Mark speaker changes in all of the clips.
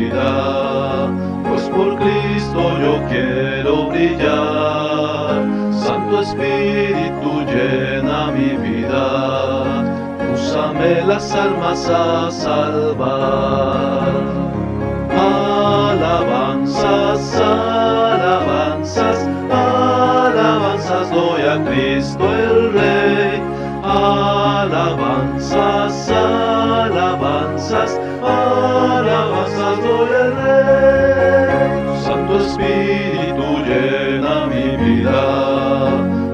Speaker 1: vida, pues por Cristo yo quiero brillar. Santo Espíritu llena mi vida, úsame las almas a salvar. Alabanzas, alabanzas, alabanzas doy a Cristo el Rey. Alabanzas, alabanzas, alabanzas doy al Rey. Santo Espíritu llena mi vida,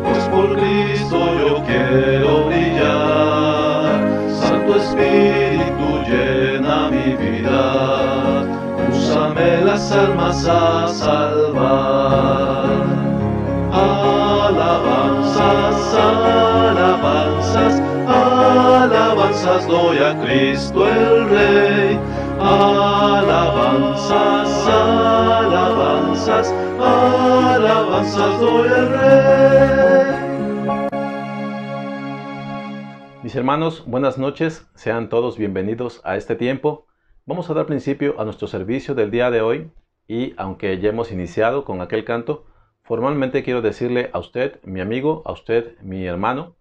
Speaker 1: pues por Cristo yo quiero brillar. Santo Espíritu llena mi vida, úsame las almas a salvar. Alabanzas, alabanzas, alabanzas doy a Cristo el Rey. Alabanzas, alabanzas, alabanzas doy al Rey.
Speaker 2: Mis hermanos, buenas noches, sean todos bienvenidos a este tiempo. Vamos a dar principio a nuestro servicio del día de hoy y aunque ya hemos iniciado con aquel canto, formalmente quiero decirle a usted, mi amigo, a usted, mi hermano,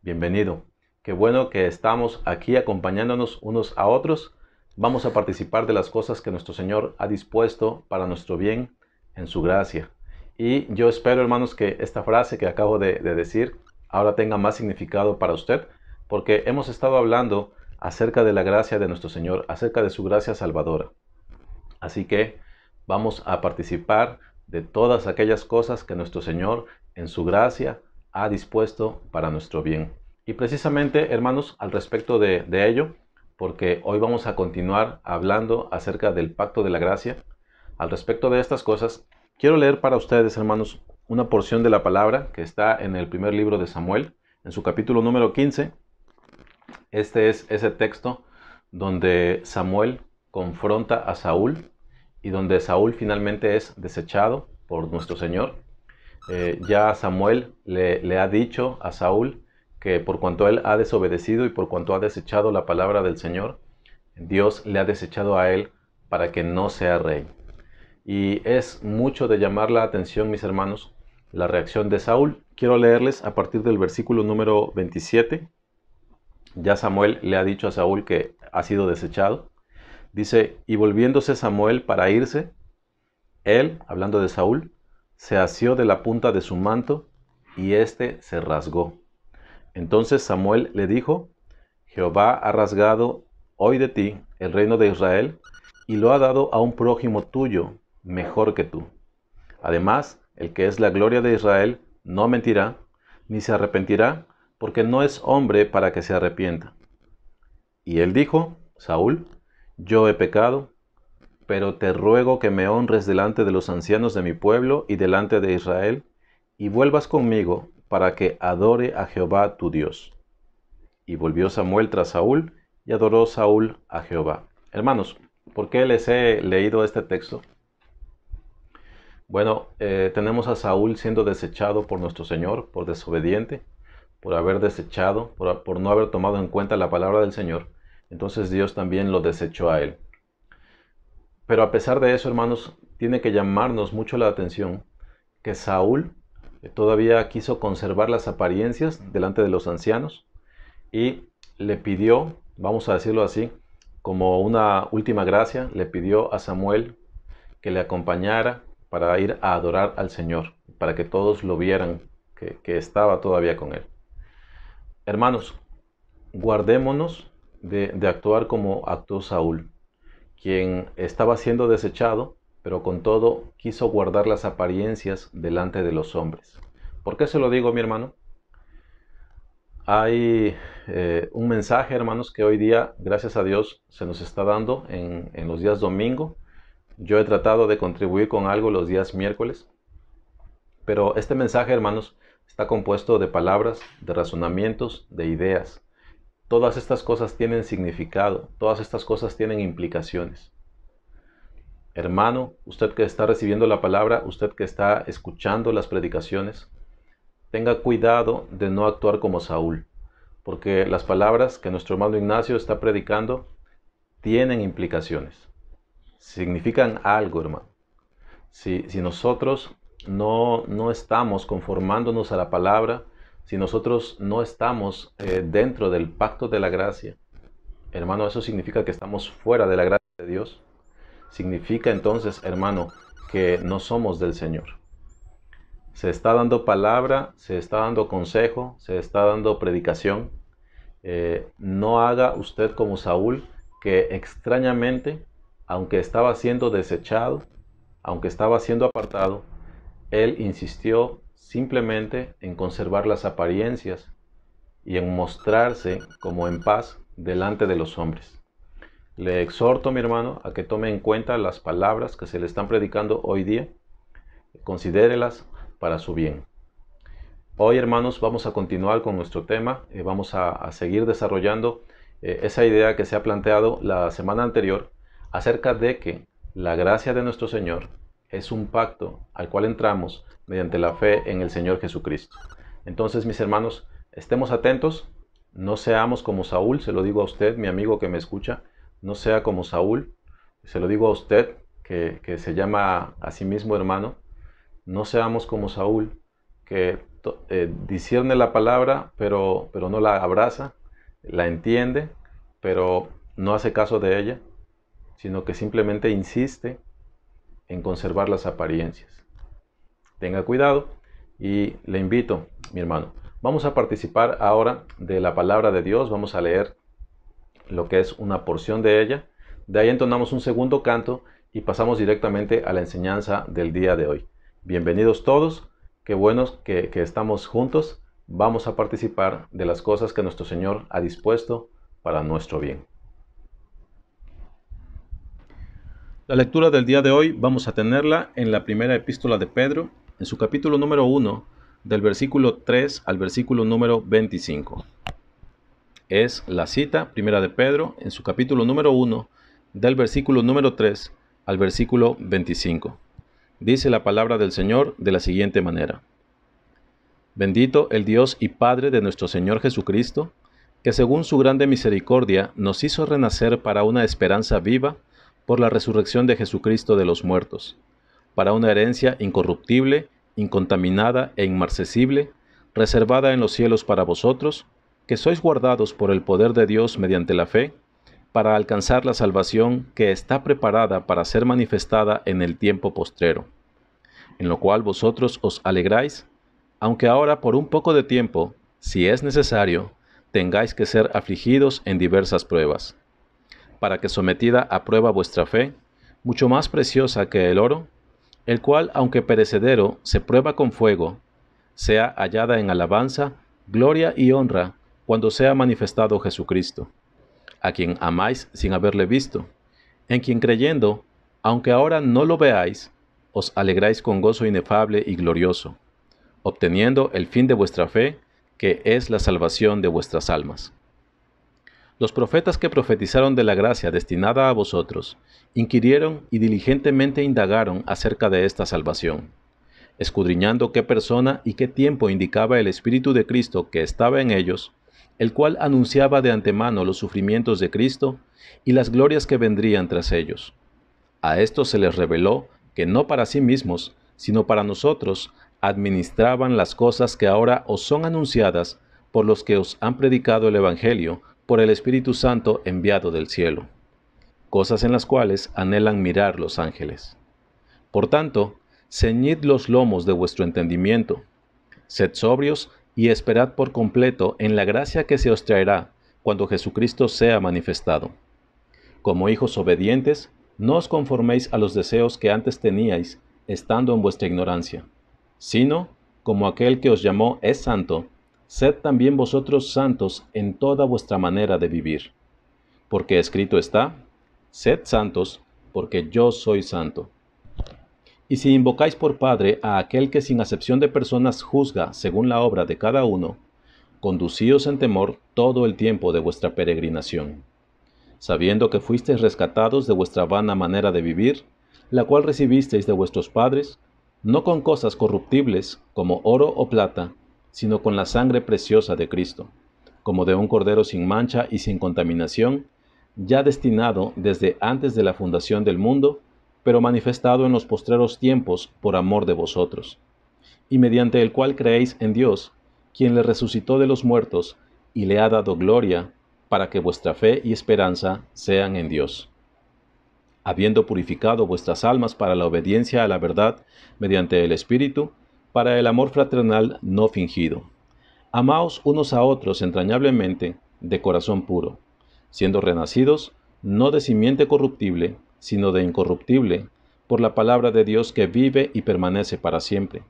Speaker 2: bienvenido. Qué bueno que estamos aquí acompañándonos unos a otros. Vamos a participar de las cosas que nuestro Señor ha dispuesto para nuestro bien en su gracia. Y yo espero, hermanos, que esta frase que acabo de decir ahora tenga más significado para usted, porque hemos estado hablando acerca de la gracia de nuestro Señor, acerca de su gracia salvadora. Así que vamos a participar de todas aquellas cosas que nuestro Señor en su gracia ha dispuesto para nuestro bien. Y precisamente, hermanos, al respecto de ello, porque hoy vamos a continuar hablando acerca del pacto de la gracia, al respecto de estas cosas, quiero leer para ustedes, hermanos, una porción de la palabra que está en el primer libro de Samuel, en su capítulo número 15. Este es ese texto donde Samuel confronta a Saúl y donde Saúl finalmente es desechado por nuestro Señor. Ya Samuel le ha dicho a Saúl que por cuanto él ha desobedecido y por cuanto ha desechado la palabra del Señor, Dios le ha desechado a él para que no sea rey. Y es mucho de llamar la atención, mis hermanos, la reacción de Saúl. Quiero leerles a partir del versículo número 27. Ya Samuel le ha dicho a Saúl que ha sido desechado. Dice, y volviéndose Samuel para irse, él, hablando de Saúl, se asió de la punta de su manto y éste se rasgó. Entonces Samuel le dijo, Jehová ha rasgado hoy de ti el reino de Israel y lo ha dado a un prójimo tuyo mejor que tú. Además, el que es la gloria de Israel no mentirá, ni se arrepentirá, porque no es hombre para que se arrepienta. Y él dijo, Saúl, yo he pecado, pero te ruego que me honres delante de los ancianos de mi pueblo y delante de Israel, y vuelvas conmigo para que adore a Jehová tu Dios. Y volvió Samuel tras Saúl, y adoró Saúl a Jehová. Hermanos, ¿por qué les he leído este texto? Bueno, tenemos a Saúl siendo desechado por nuestro Señor, por desobediente, por haber desechado, por no haber tomado en cuenta la palabra del Señor. Entonces Dios también lo desechó a él. Pero a pesar de eso, hermanos, tiene que llamarnos mucho la atención que Saúl todavía quiso conservar las apariencias delante de los ancianos y le pidió, vamos a decirlo así, como una última gracia, le pidió a Samuel que le acompañara para ir a adorar al Señor, para que todos lo vieran que estaba todavía con él. Hermanos, guardémonos de actuar como actuó Saúl, quien estaba siendo desechado, pero con todo quiso guardar las apariencias delante de los hombres. ¿Por qué se lo digo, mi hermano? Hay un mensaje, hermanos, que hoy día, gracias a Dios, se nos está dando en los días domingo. Yo he tratado de contribuir con algo los días miércoles, pero este mensaje, hermanos, está compuesto de palabras, de razonamientos, de ideas. Todas estas cosas tienen significado, todas estas cosas tienen implicaciones. Hermano, usted que está recibiendo la palabra, usted que está escuchando las predicaciones, tenga cuidado de no actuar como Saúl, porque las palabras que nuestro hermano Ignacio está predicando tienen implicaciones. significan algo, hermano. Si nosotros no estamos conformándonos a la palabra, si nosotros no estamos dentro del pacto de la gracia, hermano, eso significa que estamos fuera de la gracia de Dios. Significa entonces, hermano, que no somos del Señor. Se está dando palabra, se está dando consejo, se está dando predicación. No haga usted como Saúl, que extrañamente, aunque estaba siendo desechado, aunque estaba siendo apartado, él insistió simplemente en conservar las apariencias y en mostrarse como en paz delante de los hombres. Le exhorto, mi hermano, a que tome en cuenta las palabras que se le están predicando hoy día, considérelas para su bien. Hoy, hermanos, vamos a continuar con nuestro tema, vamos a seguir desarrollando esa idea que se ha planteado la semana anterior acerca de que la gracia de nuestro Señor es un pacto al cual entramos mediante la fe en el Señor Jesucristo. Entonces, mis hermanos, estemos atentos, no seamos como Saúl, se lo digo a usted, mi amigo que me escucha, no sea como Saúl, se lo digo a usted que se llama a sí mismo hermano, no seamos como Saúl, que discierne la palabra, pero no la abraza, la entiende, pero no hace caso de ella, sino que simplemente insiste en conservar las apariencias. Tenga cuidado y le invito, mi hermano, vamos a participar ahora de la palabra de Dios, vamos a leer lo que es una porción de ella, de ahí entonamos un segundo canto y pasamos directamente a la enseñanza del día de hoy. Bienvenidos todos, qué buenos que estamos juntos, vamos a participar de las cosas que nuestro Señor ha dispuesto para nuestro bien. La lectura del día de hoy vamos a tenerla en la primera epístola de Pedro, en su capítulo número 1, del versículo 3 al versículo número 25. Es la cita primera de Pedro, en su capítulo número 1, del versículo número 3 al versículo 25. Dice la palabra del Señor de la siguiente manera: Bendito el Dios y Padre de nuestro Señor Jesucristo, que según su grande misericordia nos hizo renacer para una esperanza viva por la resurrección de Jesucristo de los muertos, para una herencia incorruptible, incontaminada e inmarcesible, reservada en los cielos para vosotros, que sois guardados por el poder de Dios mediante la fe, para alcanzar la salvación que está preparada para ser manifestada en el tiempo postrero, en lo cual vosotros os alegráis, aunque ahora por un poco de tiempo, si es necesario, tengáis que ser afligidos en diversas pruebas, para que sometida a prueba vuestra fe, mucho más preciosa que el oro, el cual, aunque perecedero, se prueba con fuego, sea hallada en alabanza, gloria y honra, cuando sea manifestado Jesucristo, a quien amáis sin haberle visto, en quien creyendo, aunque ahora no lo veáis, os alegráis con gozo inefable y glorioso, obteniendo el fin de vuestra fe, que es la salvación de vuestras almas. Los profetas que profetizaron de la gracia destinada a vosotros, inquirieron y diligentemente indagaron acerca de esta salvación, escudriñando qué persona y qué tiempo indicaba el Espíritu de Cristo que estaba en ellos, el cual anunciaba de antemano los sufrimientos de Cristo y las glorias que vendrían tras ellos. A estos se les reveló que no para sí mismos, sino para nosotros, administraban las cosas que ahora os son anunciadas por los que os han predicado el Evangelio, por el Espíritu Santo enviado del cielo, cosas en las cuales anhelan mirar los ángeles. Por tanto, ceñid los lomos de vuestro entendimiento, sed sobrios y esperad por completo en la gracia que se os traerá cuando Jesucristo sea manifestado. Como hijos obedientes, no os conforméis a los deseos que antes teníais, estando en vuestra ignorancia, sino, como aquel que os llamó es santo, sed también vosotros santos en toda vuestra manera de vivir. Porque escrito está, sed santos, porque yo soy santo. Y si invocáis por Padre a aquel que sin acepción de personas juzga según la obra de cada uno, conducíos en temor todo el tiempo de vuestra peregrinación, sabiendo que fuisteis rescatados de vuestra vana manera de vivir, la cual recibisteis de vuestros padres, no con cosas corruptibles como oro o plata, sino con la sangre preciosa de Cristo, como de un cordero sin mancha y sin contaminación, ya destinado desde antes de la fundación del mundo, pero manifestado en los postreros tiempos por amor de vosotros, y mediante el cual creéis en Dios, quien le resucitó de los muertos y le ha dado gloria, para que vuestra fe y esperanza sean en Dios, habiendo purificado vuestras almas para la obediencia a la verdad mediante el Espíritu, para el amor fraternal no fingido. Amaos unos a otros entrañablemente, de corazón puro, siendo renacidos, no de simiente corruptible, sino de incorruptible, por la palabra de Dios que vive y permanece para siempre.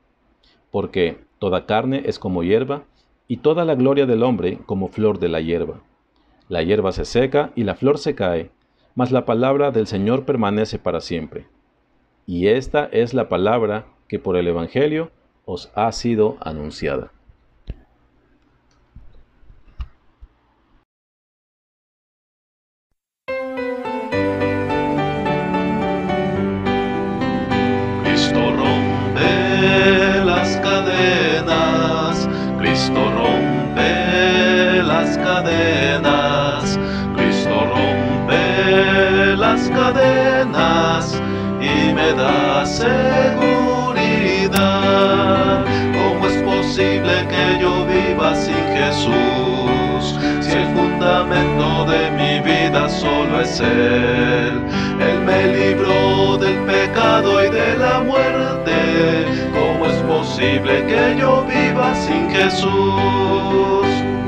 Speaker 2: Porque toda carne es como hierba, y toda la gloria del hombre como flor de la hierba. La hierba se seca y la flor se cae, mas la palabra del Señor permanece para siempre. Y esta es la palabra que por el Evangelio os ha sido anunciada.
Speaker 1: Cristo rompe las cadenas, Cristo rompe las cadenas, Cristo rompe las cadenas y me da seguridad. ¿Cómo es posible que yo viva sin Jesús? Si el fundamento de mi vida solo es Él. Él me libró del pecado y de la muerte. ¿Cómo es posible que yo viva sin Jesús?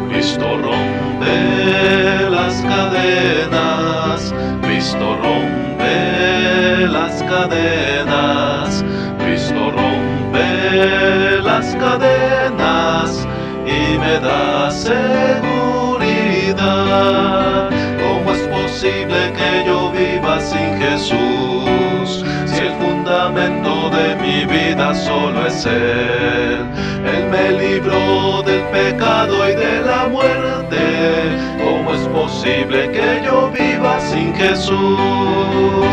Speaker 1: Cristo rompe las cadenas, Cristo rompe las cadenas, Cristo rompe las cadenas y me da seguridad. ¿Cómo es posible que yo viva sin Jesús? Si el fundamento de mi vida solo es Él. Él me libró del pecado y de la muerte. ¿Cómo es posible que yo viva sin Jesús?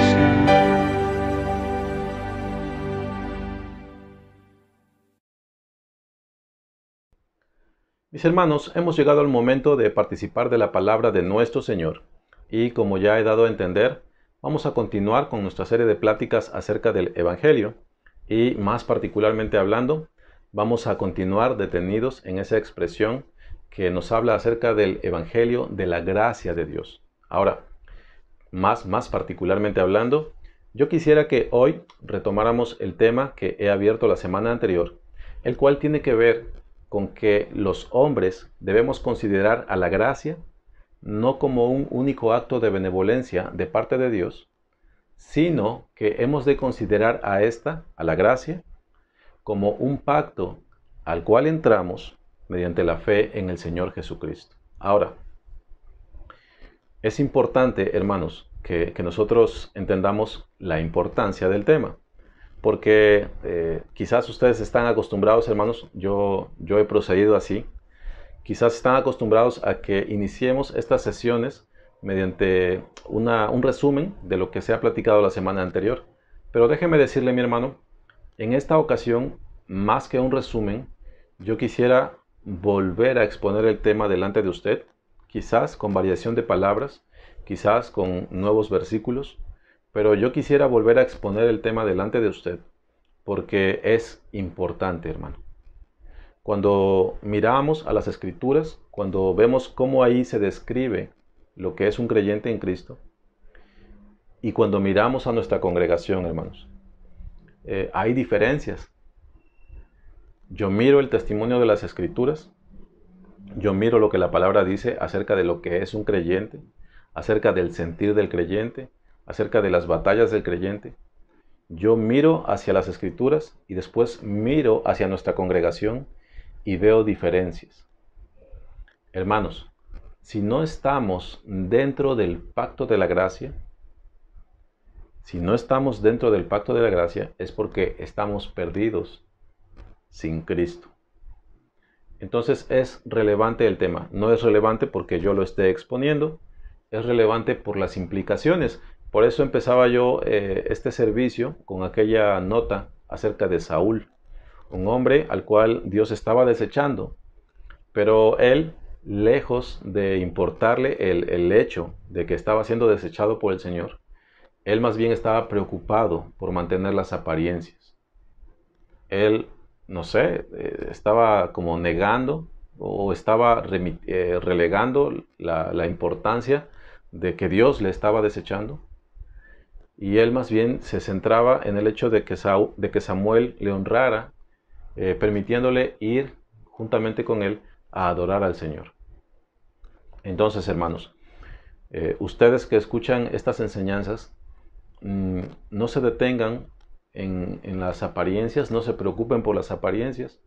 Speaker 2: Mis hermanos, hemos llegado al momento de participar de la palabra de nuestro Señor. Y como ya he dado a entender, vamos a continuar con nuestra serie de pláticas acerca del Evangelio. Y más particularmente hablando, vamos a continuar detenidos en esa expresión que nos habla acerca del Evangelio de la gracia de Dios. Ahora, más particularmente hablando, yo quisiera que hoy retomáramos el tema que he abierto la semana anterior, el cual tiene que ver con que los hombres debemos considerar a la gracia no como un único acto de benevolencia de parte de Dios, sino que hemos de considerar a la gracia, como un pacto al cual entramos mediante la fe en el Señor Jesucristo. Ahora, es importante, hermanos, que nosotros entendamos la importancia del tema, porque quizás ustedes están acostumbrados, hermanos, yo he procedido así, quizás están acostumbrados a que iniciemos estas sesiones mediante un resumen de lo que se ha platicado la semana anterior. Pero déjeme decirle, mi hermano, en esta ocasión, más que un resumen, yo quisiera volver a exponer el tema delante de usted, quizás con variación de palabras, quizás con nuevos versículos, pero yo quisiera volver a exponer el tema delante de usted, porque es importante, hermano. Cuando miramos a las Escrituras, cuando vemos cómo ahí se describe lo que es un creyente en Cristo, y cuando miramos a nuestra congregación, hermanos, hay diferencias. Yo miro el testimonio de las Escrituras, yo miro lo que la palabra dice acerca de lo que es un creyente, acerca del sentir del creyente, acerca de las batallas del creyente. Yo miro hacia las Escrituras y después miro hacia nuestra congregación y veo diferencias. Hermanos, si no estamos dentro del pacto de la gracia, es porque estamos perdidos sin Cristo. Entonces es relevante el tema. No es relevante porque yo lo esté exponiendo, es relevante por las implicaciones. Por eso empezaba yo este servicio con aquella nota acerca de Saúl, un hombre al cual Dios estaba desechando, pero él lejos de importarle el hecho de que estaba siendo desechado por el Señor, él más bien estaba preocupado por mantener las apariencias. Él, no sé, estaba como negando o estaba relegando la importancia de que Dios le estaba desechando. Y él más bien se centraba en el hecho de que Samuel le honrara, permitiéndole ir juntamente con él a adorar al Señor. Entonces, hermanos, ustedes que escuchan estas enseñanzas, no se detengan en las apariencias, no se preocupen por las apariencias.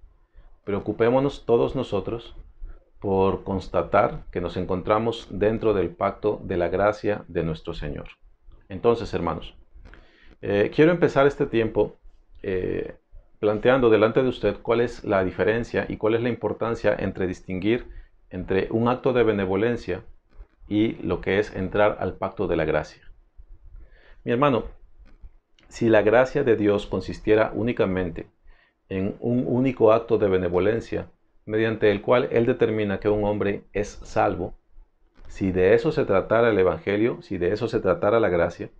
Speaker 2: Preocupémonos todos nosotros por constatar que nos encontramos dentro del pacto de la gracia de nuestro Señor. Entonces, hermanos, quiero empezar este tiempo planteando delante de usted cuál es la diferencia y cuál es la importancia entre distinguir entre un acto de benevolencia y lo que es entrar al pacto de la gracia. Mi hermano, si la gracia de Dios consistiera únicamente en un único acto de benevolencia, mediante el cual Él determina que un hombre es salvo, si de eso se tratara el Evangelio, si de eso se tratara la gracia,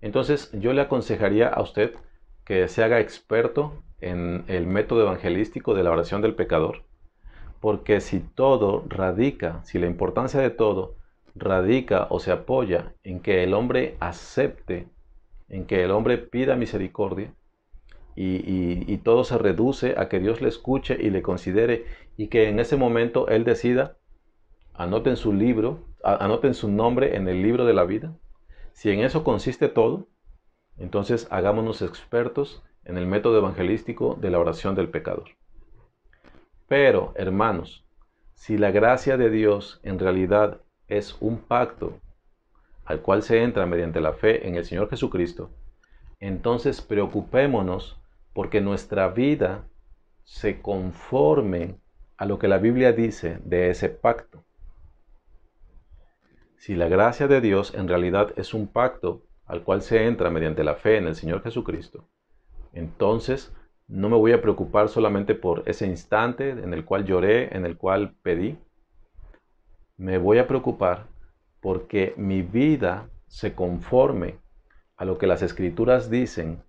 Speaker 2: entonces yo le aconsejaría a usted que se haga experto en el método evangelístico de la oración del pecador, porque si la importancia de todo radica o se apoya en que el hombre acepte, en que el hombre pida misericordia, y todo se reduce a que Dios le escuche y le considere, y que en ese momento Él decida, anoten su nombre en el libro de la vida. Si en eso consiste todo, entonces hagámonos expertos en el método evangelístico de la oración del pecador. Pero, hermanos, si la gracia de Dios en realidad es un pacto al cual se entra mediante la fe en el Señor Jesucristo, entonces preocupémonos porque nuestra vida se conforme a lo que la Biblia dice de ese pacto. Si la gracia de Dios en realidad es un pacto al cual se entra mediante la fe en el Señor Jesucristo, entonces no me voy a preocupar solamente por ese instante en el cual lloré, en el cual pedí. Me voy a preocupar porque mi vida se conforme a lo que las Escrituras dicen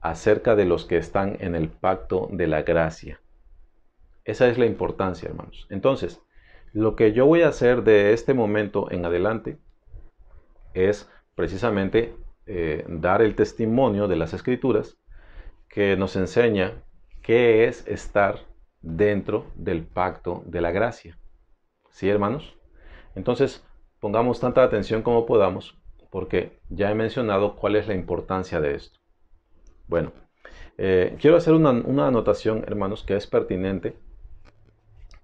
Speaker 2: acerca de los que están en el pacto de la gracia. Esa es la importancia, hermanos. Entonces, lo que yo voy a hacer de este momento en adelante es precisamente dar el testimonio de las Escrituras que nos enseña qué es estar dentro del pacto de la gracia. ¿Sí, hermanos? Entonces, pongamos tanta atención como podamos, porque ya he mencionado cuál es la importancia de esto. Bueno, quiero hacer una anotación, hermanos, que es pertinente,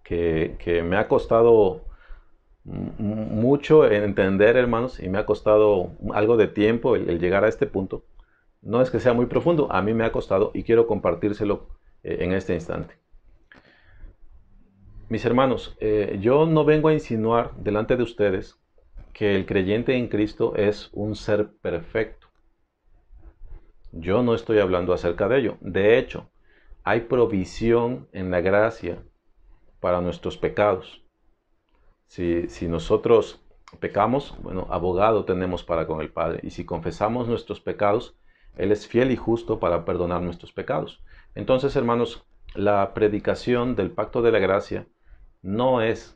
Speaker 2: que me ha costado mucho entender, hermanos, y me ha costado algo de tiempo el llegar a este punto. No es que sea muy profundo, a mí me ha costado y quiero compartírselo en este instante. Mis hermanos, yo no vengo a insinuar delante de ustedes que el creyente en Cristo es un ser perfecto. Yo no estoy hablando acerca de ello. De hecho, hay provisión en la gracia para nuestros pecados. Si nosotros pecamos, bueno, abogado tenemos para con el Padre. Y si confesamos nuestros pecados, Él es fiel y justo para perdonar nuestros pecados. Entonces, hermanos, la predicación del pacto de la gracia no es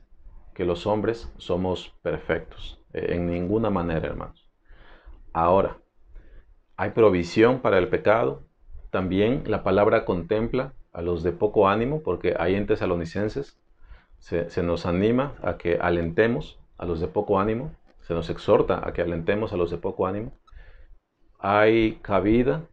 Speaker 2: que los hombres somos perfectos, en ninguna manera, hermanos. Ahora, hay provisión para el pecado. También la palabra contempla a los de poco ánimo, porque ahí en Tesalonicenses se nos anima a que alentemos a los de poco ánimo, se nos exhorta a que alentemos a los de poco ánimo. Hay cabida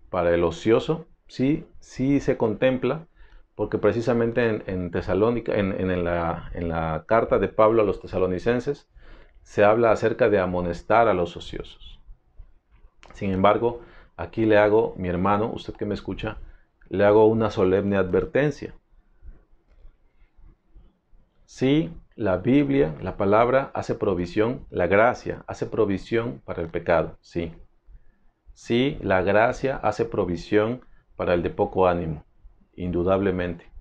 Speaker 2: para el ocioso, sí se contempla, porque precisamente en Tesalónica, en la carta de Pablo a los tesalonicenses, se habla acerca de amonestar a los ociosos. Sin embargo, aquí le hago, mi hermano, usted que me escucha, le hago una solemne advertencia. Sí, la Biblia, la palabra, hace provisión, la gracia hace provisión para el pecado, sí. Sí, la gracia hace provisión para el de poco ánimo, indudablemente.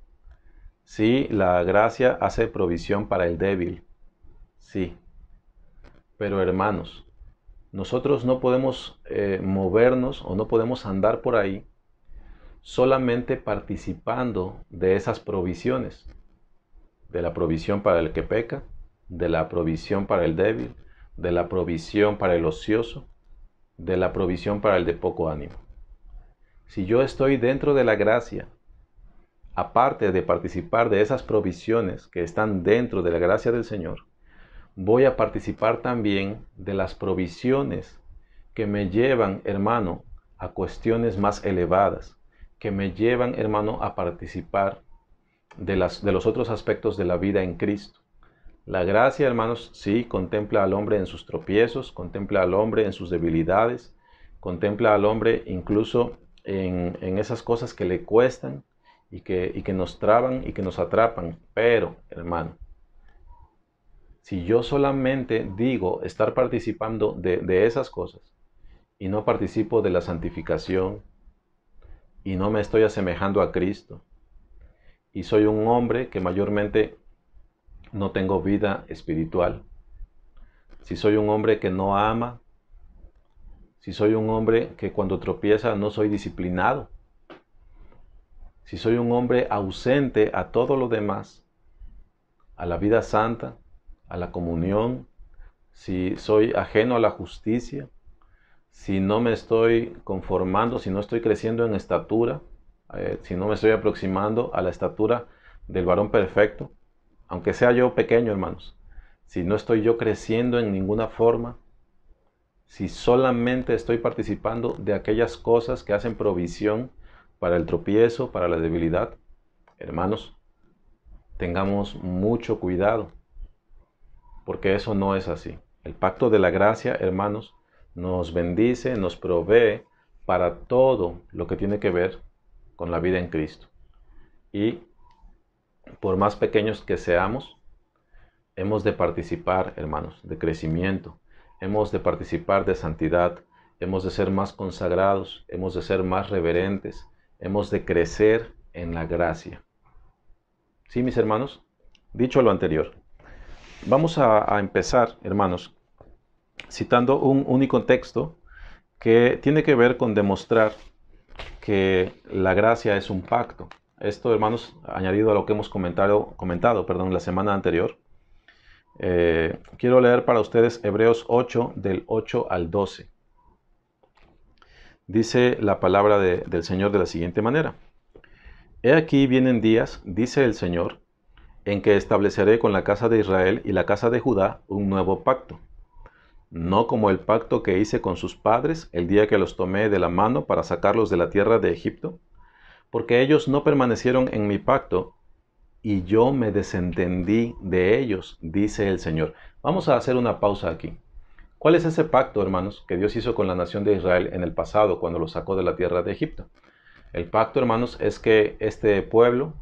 Speaker 2: Sí, la gracia hace provisión para el débil, sí. Pero hermanos, nosotros no podemos movernos o no podemos andar por ahí solamente participando de esas provisiones, de la provisión para el que peca, de la provisión para el débil, de la provisión para el ocioso, de la provisión para el de poco ánimo. Si yo estoy dentro de la gracia, aparte de participar de esas provisiones que están dentro de la gracia del Señor, voy a participar también de las provisiones que me llevan, hermano, a cuestiones más elevadas, que me llevan, hermano, a participar de los otros aspectos de la vida en Cristo. La gracia, hermanos, sí, contempla al hombre en sus tropiezos, contempla al hombre en sus debilidades, contempla al hombre incluso en esas cosas que le cuestan y que nos traban y que nos atrapan. Pero, hermano, si yo solamente digo estar participando de esas cosas y no participo de la santificación y no me estoy asemejando a Cristo y soy un hombre que mayormente no tengo vida espiritual, si soy un hombre que no ama, si soy un hombre que cuando tropieza no soy disciplinado, si soy un hombre ausente a todo lo demás, a la vida santa, a la comunión, si soy ajeno a la justicia, si no me estoy conformando, si no estoy creciendo en estatura, si no me estoy aproximando a la estatura del varón perfecto, aunque sea yo pequeño, hermanos, si no estoy yo creciendo en ninguna forma, si solamente estoy participando de aquellas cosas que hacen provisión para el tropiezo, para la debilidad, hermanos, tengamos mucho cuidado, porque eso no es así. El pacto de la gracia, hermanos, nos bendice, nos provee para todo lo que tiene que ver con la vida en Cristo. Y por más pequeños que seamos, hemos de participar, hermanos, de crecimiento, hemos de participar de santidad, hemos de ser más consagrados, hemos de ser más reverentes, hemos de crecer en la gracia. ¿Sí, mis hermanos? Dicho lo anterior, vamos a empezar, hermanos, citando un único texto que tiene que ver con demostrar que la gracia es un pacto. Esto, hermanos, añadido a lo que hemos comentado, la semana anterior. Quiero leer para ustedes Hebreos 8, del 8 al 12. Dice la palabra del Señor de la siguiente manera. He aquí vienen días, dice el Señor, en que estableceré con la casa de Israel y la casa de Judá un nuevo pacto. No como el pacto que hice con sus padres el día que los tomé de la mano para sacarlos de la tierra de Egipto, porque ellos no permanecieron en mi pacto, y yo me desentendí de ellos, dice el Señor. Vamos a hacer una pausa aquí. ¿Cuál es ese pacto, hermanos, que Dios hizo con la nación de Israel en el pasado, cuando los sacó de la tierra de Egipto? El pacto, hermanos, es que este pueblo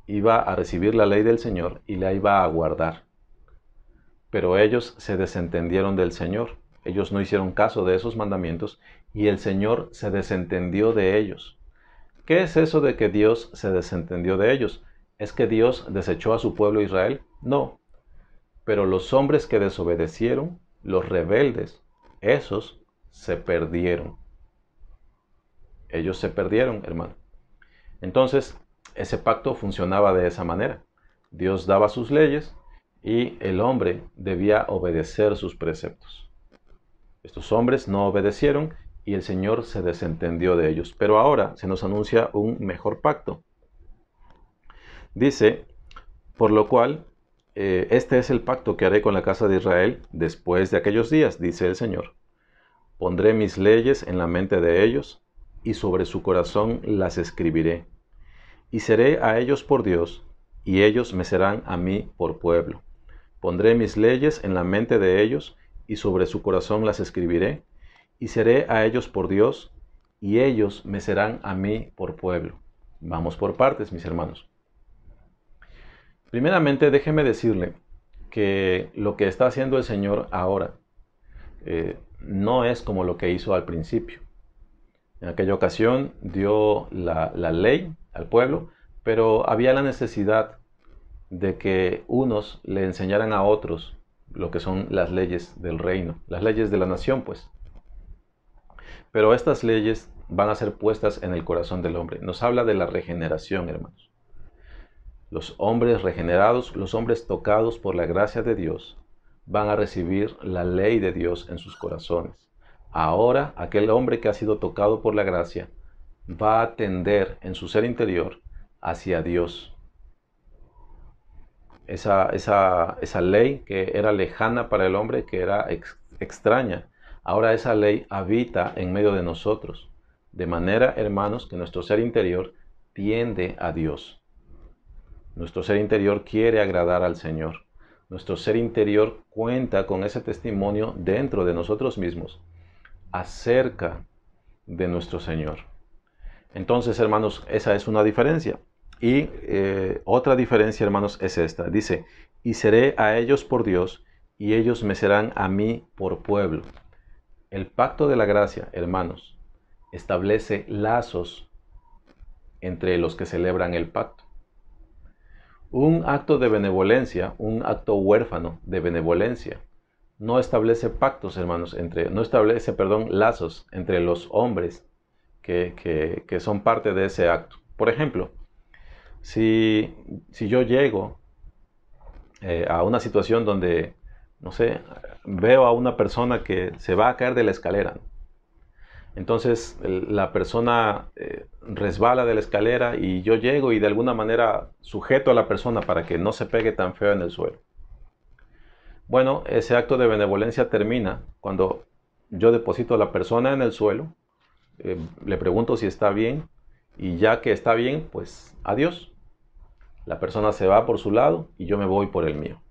Speaker 2: iba a recibir la ley del Señor y la iba a guardar. Pero ellos se desentendieron del Señor. Ellos no hicieron caso de esos mandamientos y el Señor se desentendió de ellos. ¿Qué es eso de que Dios se desentendió de ellos? ¿Es que Dios desechó a su pueblo Israel? No. Pero los hombres que desobedecieron, los rebeldes, esos se perdieron. Ellos se perdieron, hermano. Entonces, ese pacto funcionaba de esa manera. Dios daba sus leyes y el hombre debía obedecer sus preceptos. Estos hombres no obedecieron y el Señor se desentendió de ellos. Pero ahora se nos anuncia un mejor pacto. Dice, por lo cual, este es el pacto que haré con la casa de Israel después de aquellos días, dice el Señor. Pondré mis leyes en la mente de ellos y sobre su corazón las escribiré. Y seré a ellos por Dios, y ellos me serán a mí por pueblo. Pondré mis leyes en la mente de ellos, y sobre su corazón las escribiré, y seré a ellos por Dios, y ellos me serán a mí por pueblo. Vamos por partes, mis hermanos. Primeramente, déjeme decirle que lo que está haciendo el Señor ahora no es como lo que hizo al principio. En aquella ocasión dio la ley al pueblo, pero había la necesidad de que unos le enseñaran a otros lo que son las leyes del reino, las leyes de la nación, pues. Pero estas leyes van a ser puestas en el corazón del hombre. Nos habla de la regeneración, hermanos. Los hombres regenerados, los hombres tocados por la gracia de Dios, van a recibir la ley de Dios en sus corazones. Ahora, aquel hombre que ha sido tocado por la gracia va a tender en su ser interior hacia Dios. Esa ley que era lejana para el hombre, que era extraña, ahora esa ley habita en medio de nosotros. De manera, hermanos, que nuestro ser interior tiende a Dios. Nuestro ser interior quiere agradar al Señor. Nuestro ser interior cuenta con ese testimonio dentro de nosotros mismos acerca de nuestro Señor. Entonces, hermanos, esa es una diferencia. Y otra diferencia, hermanos, es esta. Dice, y seré a ellos por Dios, y ellos me serán a mí por pueblo. El pacto de la gracia, hermanos, establece lazos entre los que celebran el pacto. Un acto de benevolencia, un acto huérfano de benevolencia, no establece pactos, hermanos, no establece, lazos entre los hombres que son parte de ese acto. Por ejemplo, si yo llego a una situación donde, no sé, veo a una persona que se va a caer de la escalera, entonces la persona resbala de la escalera y yo llego y de alguna manera sujeto a la persona para que no se pegue tan feo en el suelo. Bueno, ese acto de benevolencia termina cuando yo deposito a la persona en el suelo, le pregunto si está bien y ya que está bien, pues adiós. La persona se va por su lado y yo me voy por el mío.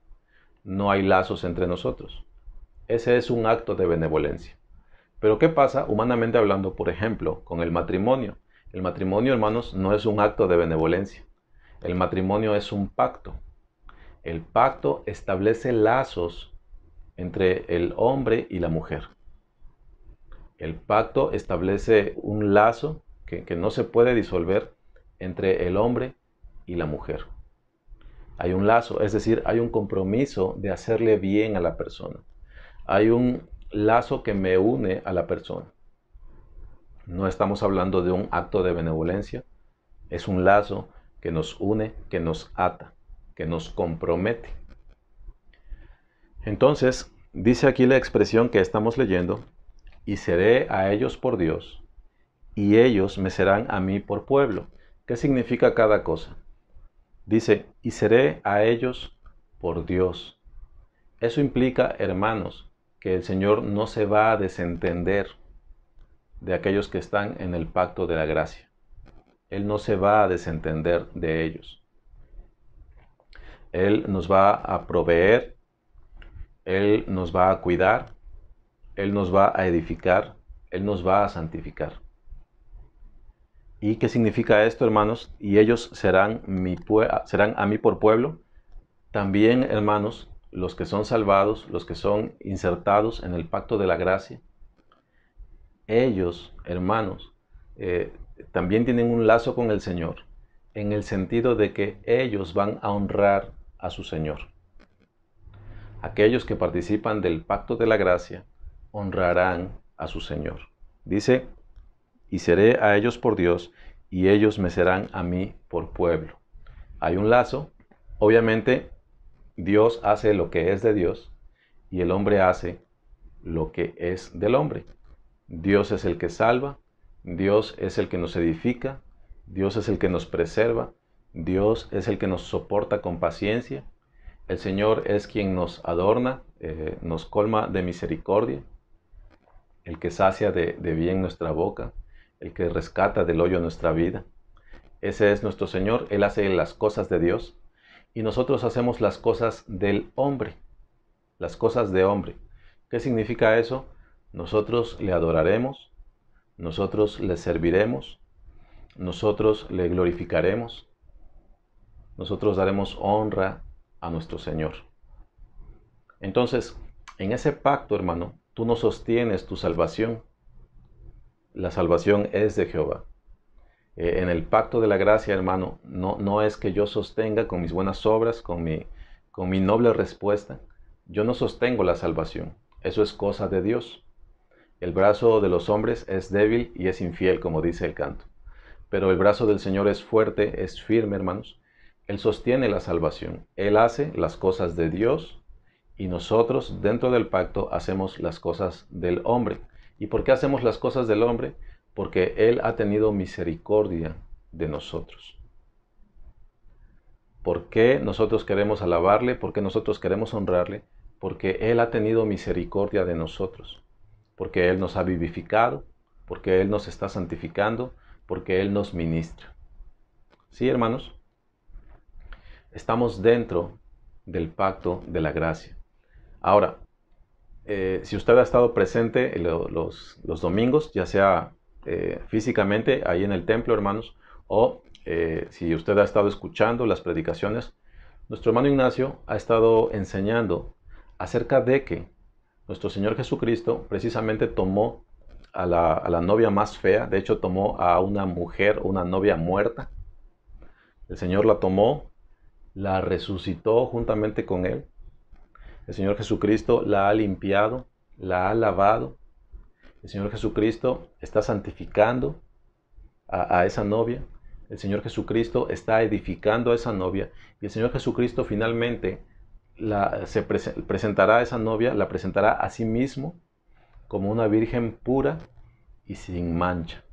Speaker 2: No hay lazos entre nosotros. Ese es un acto de benevolencia. Pero ¿qué pasa, humanamente hablando, por ejemplo, con el matrimonio? El matrimonio, hermanos, no es un acto de benevolencia. El matrimonio es un pacto. El pacto establece lazos entre el hombre y la mujer. El pacto establece un lazo que no se puede disolver entre el hombre y la mujer. Hay un lazo, es decir, hay un compromiso de hacerle bien a la persona. Hay un lazo que me une a la persona. No estamos hablando de un acto de benevolencia, es un lazo que nos une, que nos ata, que nos compromete. Entonces, dice aquí la expresión que estamos leyendo, y seré a ellos por Dios, y ellos me serán a mí por pueblo. ¿Qué significa cada cosa? Dice, y seré a ellos por Dios. Eso implica, hermanos, que el Señor no se va a desentender de aquellos que están en el pacto de la gracia. Él no se va a desentender de ellos. Él nos va a proveer, Él nos va a cuidar, Él nos va a edificar, Él nos va a santificar. ¿Y qué significa esto, hermanos? Y ellos serán a mí por pueblo. También, hermanos, los que son salvados, los que son insertados en el pacto de la gracia, ellos, hermanos, también tienen un lazo con el Señor, en el sentido de que ellos van a honrar a su Señor. Aquellos que participan del pacto de la gracia honrarán a su Señor. Dice, y seré a ellos por Dios, y ellos me serán a mí por pueblo. Hay un lazo. Obviamente, Dios hace lo que es de Dios, y el hombre hace lo que es del hombre. Dios es el que salva, Dios es el que nos edifica, Dios es el que nos preserva, Dios es el que nos soporta con paciencia. El Señor es quien nos adorna, nos colma de misericordia, el que sacia de bien nuestra boca, el que rescata del hoyo nuestra vida. Ese es nuestro Señor. Él hace las cosas de Dios y nosotros hacemos las cosas del hombre, las cosas de hombre. ¿Qué significa eso? Nosotros le adoraremos, nosotros le serviremos, nosotros le glorificaremos, nosotros daremos honra a nuestro Señor. Entonces, en ese pacto, hermano, tú no sostienes tu salvación. La salvación es de Jehová. En el pacto de la gracia, hermano, no es que yo sostenga con mis buenas obras, con mi noble respuesta. Yo no sostengo la salvación. Eso es cosa de Dios. El brazo de los hombres es débil y es infiel, como dice el canto. Pero el brazo del Señor es fuerte, es firme, hermanos. Él sostiene la salvación. Él hace las cosas de Dios y nosotros, dentro del pacto, hacemos las cosas del hombre. ¿Y por qué hacemos las cosas del hombre? Porque Él ha tenido misericordia de nosotros. ¿Por qué nosotros queremos alabarle? ¿Por qué nosotros queremos honrarle? Porque Él ha tenido misericordia de nosotros. Porque Él nos ha vivificado, porque Él nos está santificando, porque Él nos ministra. ¿Sí, hermanos? Estamos dentro del pacto de la gracia. Ahora, si usted ha estado presente los domingos, ya sea físicamente ahí en el templo, hermanos, o si usted ha estado escuchando las predicaciones, nuestro hermano Ignacio ha estado enseñando acerca de que nuestro Señor Jesucristo precisamente tomó a la novia más fea. De hecho, tomó a una mujer, una novia muerta. El Señor la tomó, la resucitó juntamente con Él. El Señor Jesucristo la ha limpiado, la ha lavado. El Señor Jesucristo está santificando a esa novia. El Señor Jesucristo está edificando a esa novia. Y el Señor Jesucristo finalmente presentará a esa novia, la presentará a sí mismo como una virgen pura y sin mancha.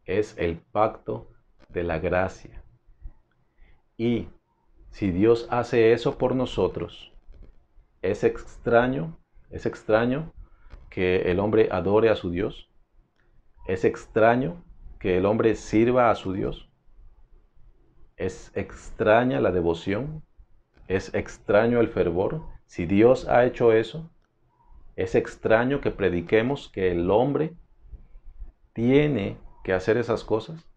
Speaker 2: Es el pacto de la gracia. Y si Dios hace eso por nosotros, es extraño que el hombre adore a su Dios. Es extraño que el hombre sirva a su Dios. Es extraña la devoción. Es extraño el fervor. Si Dios ha hecho eso, es extraño que prediquemos que el hombre tiene que hacer esas cosas.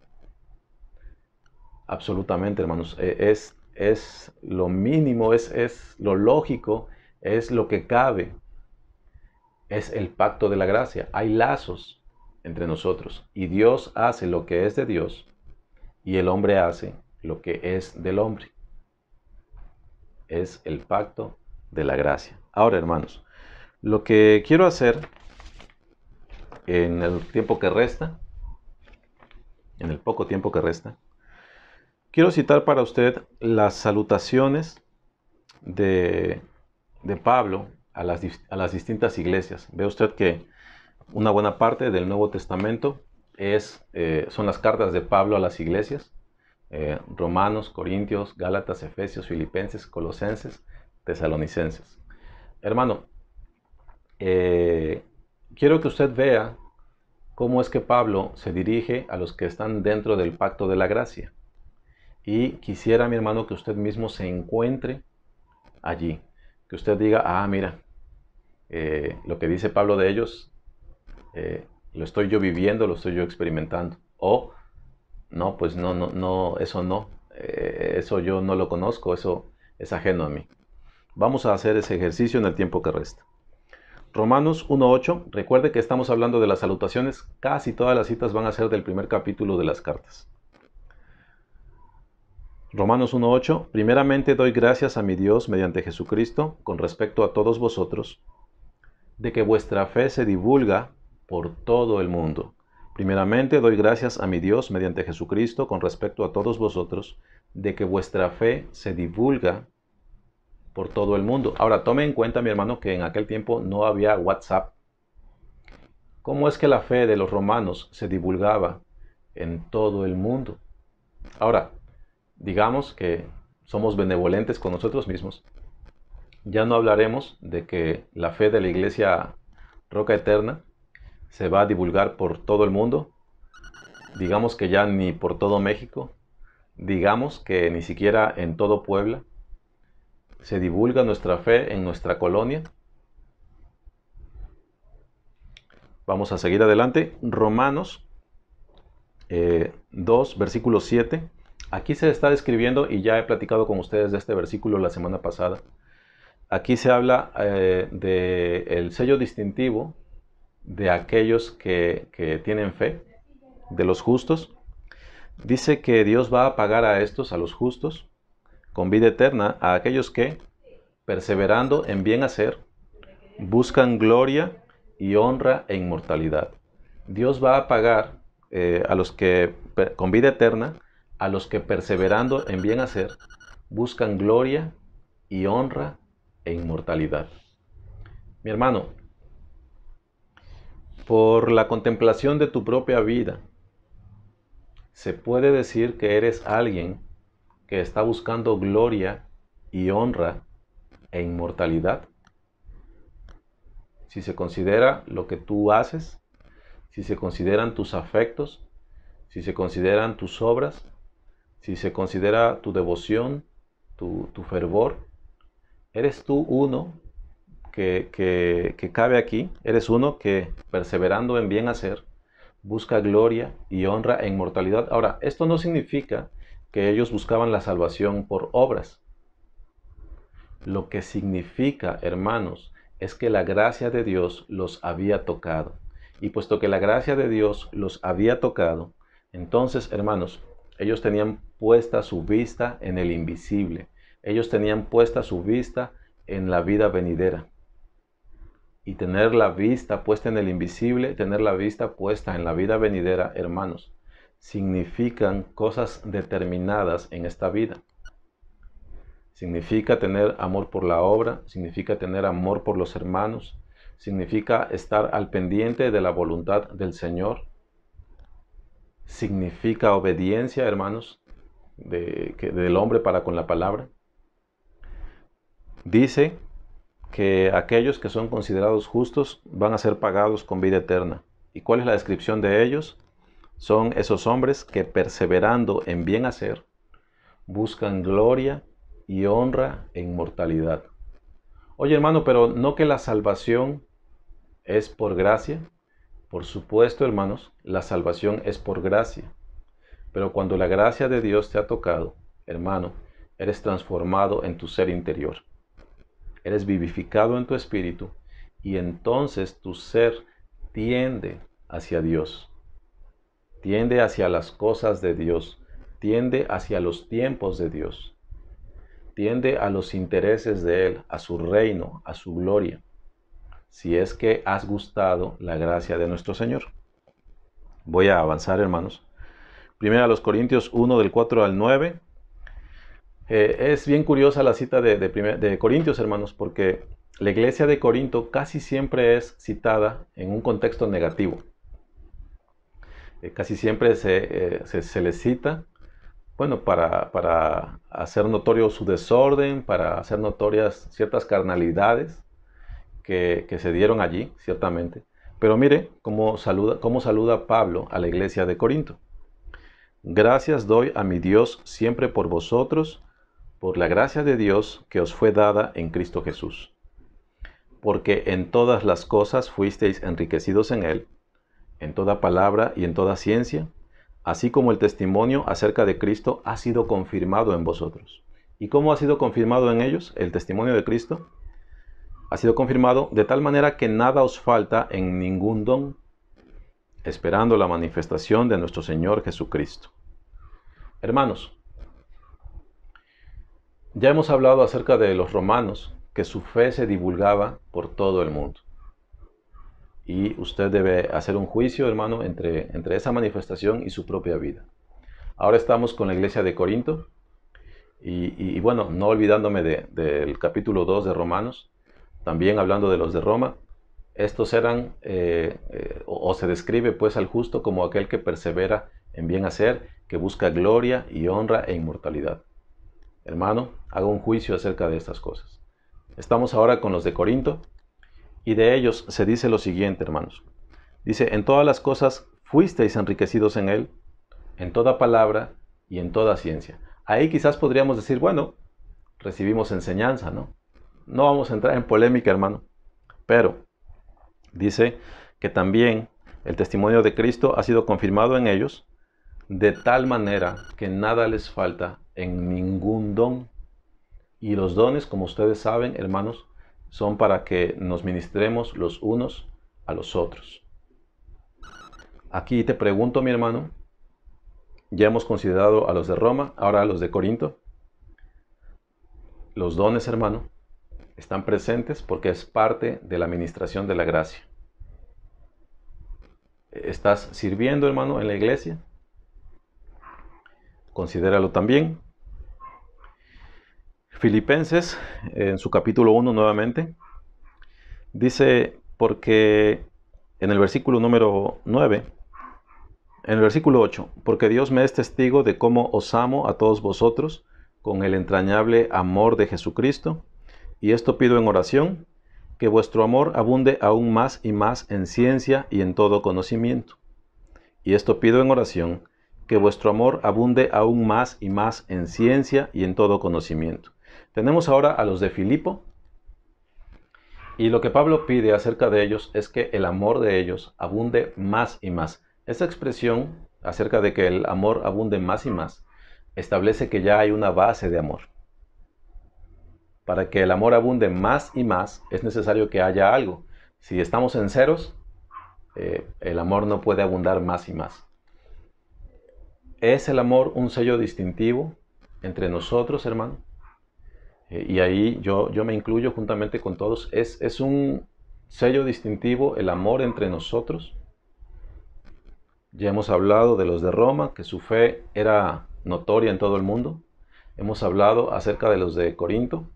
Speaker 2: Absolutamente, hermanos. Es lo mínimo, es lo lógico, es lo que cabe. Es el pacto de la gracia. Hay lazos entre nosotros. Y Dios hace lo que es de Dios y el hombre hace lo que es del hombre. Es el pacto de la gracia. Ahora, hermanos, lo que quiero hacer en el tiempo que resta, en el poco tiempo que resta, quiero citar para usted las salutaciones de Pablo a las distintas iglesias. Ve usted que una buena parte del Nuevo Testamento son las cartas de Pablo a las iglesias. Romanos, Corintios, Gálatas, Efesios, Filipenses, Colosenses, Tesalonicenses. Hermano, quiero que usted vea cómo es que Pablo se dirige a los que están dentro del pacto de la gracia. Y quisiera, mi hermano, que usted mismo se encuentre allí. Que usted diga, mira, lo que dice Pablo de ellos, lo estoy yo viviendo, lo estoy yo experimentando. O, no, pues no, eso no. Eso yo no lo conozco, eso es ajeno a mí. Vamos a hacer ese ejercicio en el tiempo que resta. Romanos 1.8, recuerde que estamos hablando de las salutaciones, casi todas las citas van a ser del primer capítulo de las cartas. Romanos 1.8, primeramente doy gracias a mi Dios mediante Jesucristo con respecto a todos vosotros, de que vuestra fe se divulga por todo el mundo. Primeramente doy gracias a mi Dios mediante Jesucristo con respecto a todos vosotros, de que vuestra fe se divulga por todo el mundo. Ahora, tome en cuenta, mi hermano, que en aquel tiempo no había WhatsApp. ¿Cómo es que la fe de los romanos se divulgaba en todo el mundo? Ahora, digamos que somos benevolentes con nosotros mismos. Ya no hablaremos de que la fe de la Iglesia Roca Eterna se va a divulgar por todo el mundo. Digamos que ya ni por todo México. Digamos que ni siquiera en todo Puebla. Se divulga nuestra fe en nuestra colonia. Vamos a seguir adelante. Romanos 2, versículo 7. Aquí se está describiendo, y ya he platicado con ustedes de este versículo la semana pasada. Aquí se habla del sello distintivo de aquellos que tienen fe. de los justos, dice que Dios va a pagar a estos, a los justos, con vida eterna, a aquellos que, perseverando en bien hacer, buscan gloria y honra e inmortalidad. Dios va a pagar a los que, con vida eterna, a los que perseverando en bien hacer, buscan gloria y honra e inmortalidad. Mi hermano, por la contemplación de tu propia vida, se puede decir que eres alguien que está buscando gloria y honra e inmortalidad. Si se considera lo que tú haces, si se consideran tus afectos, si se consideran tus obras, si se considera tu devoción, tu fervor, eres tú uno que cabe aquí, eres uno que, perseverando en bien hacer, busca gloria y honra e inmortalidad. Ahora, esto no significa que ellos buscaban la salvación por obras. Lo que significa, hermanos, es que la gracia de Dios los había tocado. Y puesto que la gracia de Dios los había tocado, entonces, hermanos, ellos tenían puesta su vista en el invisible. Ellos tenían puesta su vista en la vida venidera. Y tener la vista puesta en el invisible, tener la vista puesta en la vida venidera, hermanos, significan cosas determinadas en esta vida. Significa tener amor por la obra, significa tener amor por los hermanos, significa estar al pendiente de la voluntad del Señor, significa obediencia, hermanos, del hombre para con la palabra. Dice que aquellos que son considerados justos van a ser pagados con vida eterna. ¿Y cuál es la descripción de ellos? Son esos hombres que, perseverando en bien hacer, buscan gloria y honra e inmortalidad. Oye, hermano, pero ¿no que la salvación es por gracia? Por supuesto, hermanos, la salvación es por gracia. Pero cuando la gracia de Dios te ha tocado, hermano, eres transformado en tu ser interior. Eres vivificado en tu espíritu y entonces tu ser tiende hacia Dios. Tiende hacia las cosas de Dios. Tiende hacia los tiempos de Dios. Tiende a los intereses de Él, a su reino, a su gloria. Si es que has gustado la gracia de nuestro Señor. Voy a avanzar, hermanos. Primero a los Corintios 1, del 4 al 9. Es bien curiosa la cita de Corintios, hermanos, porque la iglesia de Corinto casi siempre es citada en un contexto negativo. Casi siempre se les cita, bueno, para hacer notorio su desorden, para hacer notorias ciertas carnalidades que se dieron allí, ciertamente. Pero mire cómo saluda Pablo a la iglesia de Corinto. Gracias doy a mi Dios siempre por vosotros, por la gracia de Dios que os fue dada en Cristo Jesús. Porque en todas las cosas fuisteis enriquecidos en Él, en toda palabra y en toda ciencia, así como el testimonio acerca de Cristo ha sido confirmado en vosotros. ¿Y cómo ha sido confirmado en ellos el testimonio de Cristo? Ha sido confirmado de tal manera que nada os falta en ningún don, esperando la manifestación de nuestro Señor Jesucristo. Hermanos, ya hemos hablado acerca de los romanos, que su fe se divulgaba por todo el mundo. Y usted debe hacer un juicio, hermano, entre esa manifestación y su propia vida. Ahora estamos con la iglesia de Corinto. Y bueno, no olvidándome del capítulo 2 de Romanos, también hablando de los de Roma, estos eran, o se describe pues al justo como aquel que persevera en bien hacer, que busca gloria y honra e inmortalidad. Hermano, haga un juicio acerca de estas cosas. Estamos ahora con los de Corinto, y de ellos se dice lo siguiente, hermanos. Dice, en todas las cosas fuisteis enriquecidos en Él, en toda palabra y en toda ciencia. Ahí quizás podríamos decir, bueno, recibimos enseñanza, ¿no? No vamos a entrar en polémica, hermano. Pero dice que también el testimonio de Cristo ha sido confirmado en ellos, de tal manera que nada les falta en ningún don. Y los dones, como ustedes saben, hermanos, son para que nos ministremos los unos a los otros. Aquí te pregunto, mi hermano, ya hemos considerado a los de Roma, ahora a los de Corinto. Los dones, hermano, están presentes porque es parte de la administración de la gracia. ¿Estás sirviendo, hermano, en la iglesia? Considéralo también. Filipenses, en su capítulo 1 nuevamente, dice, porque en el versículo número 9, en el versículo 8, porque Dios me es testigo de cómo os amo a todos vosotros con el entrañable amor de Jesucristo, y esto pido en oración, que vuestro amor abunde aún más y más en ciencia y en todo conocimiento. Y esto pido en oración, que vuestro amor abunde aún más y más en ciencia y en todo conocimiento. Tenemos ahora a los de Filipo, y lo que Pablo pide acerca de ellos es que el amor de ellos abunde más y más. Esta expresión acerca de que el amor abunde más y más establece que ya hay una base de amor. Para que el amor abunde más y más es necesario que haya algo. Si estamos en ceros, el amor no puede abundar más y más. ¿Es el amor un sello distintivo entre nosotros, hermano? Y ahí yo me incluyo juntamente con todos. ¿Es un sello distintivo el amor entre nosotros? Ya hemos hablado de los de Roma, que su fe era notoria en todo el mundo. Hemos hablado acerca de los de Corinto,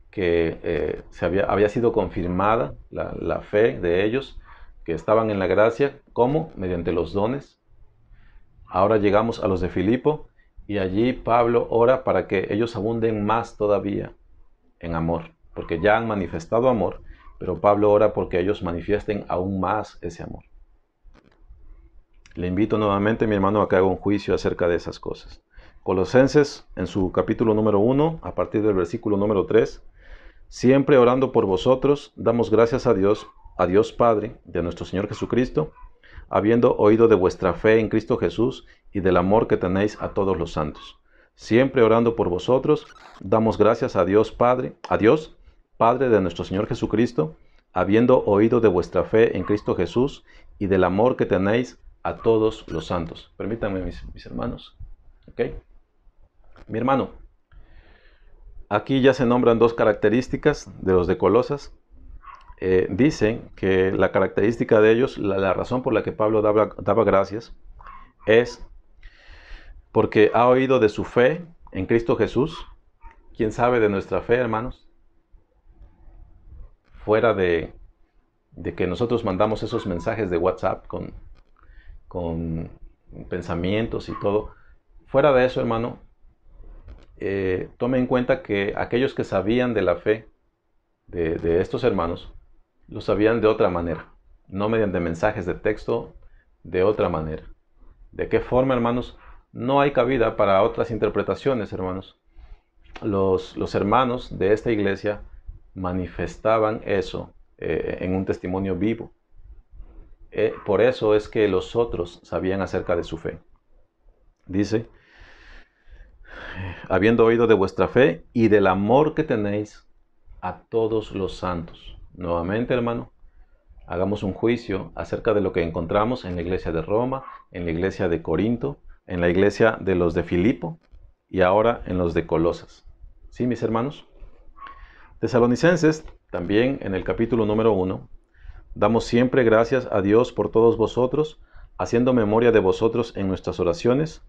Speaker 2: que había sido confirmada la fe de ellos, que estaban en la gracia. ¿Cómo? Mediante los dones. Ahora llegamos a los de Filipo, y allí Pablo ora para que ellos abunden más todavía en amor, porque ya han manifestado amor, pero Pablo ora porque ellos manifiesten aún más ese amor. Le invito nuevamente, mi hermano, a que haga un juicio acerca de esas cosas. Colosenses, en su capítulo número 1, a partir del versículo número 3, siempre orando por vosotros, damos gracias a Dios Padre, de nuestro Señor Jesucristo, habiendo oído de vuestra fe en Cristo Jesús y del amor que tenéis a todos los santos. Siempre orando por vosotros, damos gracias a Dios Padre de nuestro Señor Jesucristo, habiendo oído de vuestra fe en Cristo Jesús y del amor que tenéis a todos los santos. Permítanme, mis hermanos. ¿Ok? Mi hermano, aquí ya se nombran dos características de los de Colosas. Dicen que la característica de ellos, la razón por la que Pablo daba gracias, es porque ha oído de su fe en Cristo Jesús. ¿Quién sabe de nuestra fe, hermanos? Fuera de que nosotros mandamos esos mensajes de WhatsApp con pensamientos y todo. Fuera de eso, hermano, tome en cuenta que aquellos que sabían de la fe de estos hermanos, lo sabían de otra manera, no mediante mensajes de texto, de otra manera. ¿De qué forma, hermanos? No hay cabida para otras interpretaciones, hermanos. Los hermanos de esta iglesia manifestaban eso en un testimonio vivo. Por eso es que los otros sabían acerca de su fe. Dice, habiendo oído de vuestra fe y del amor que tenéis a todos los santos. Nuevamente, hermano, hagamos un juicio acerca de lo que encontramos en la iglesia de Roma, en la iglesia de Corinto, en la iglesia de los de Filipo y ahora en los de Colosas. ¿Sí, mis hermanos? Tesalonicenses, también en el capítulo número 1, damos siempre gracias a Dios por todos vosotros, haciendo memoria de vosotros en nuestras oraciones,